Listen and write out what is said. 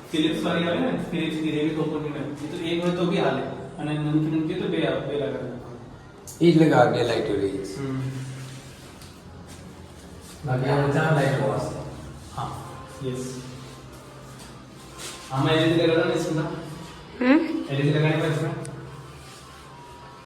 Philips वाली આવે ને ફિલિપ્સ ની રેવી કંપની ને એ તો એક હોય તો બી હાલે અને નમકીન તો બે લગાડે એ જ લગા દે લાઈટ રહી બાકી આ ચાર લાઈટ વાસ હા યસ આમાં એલઈડી લગાડવાની છે ના એલઈડી લગાડવાની છે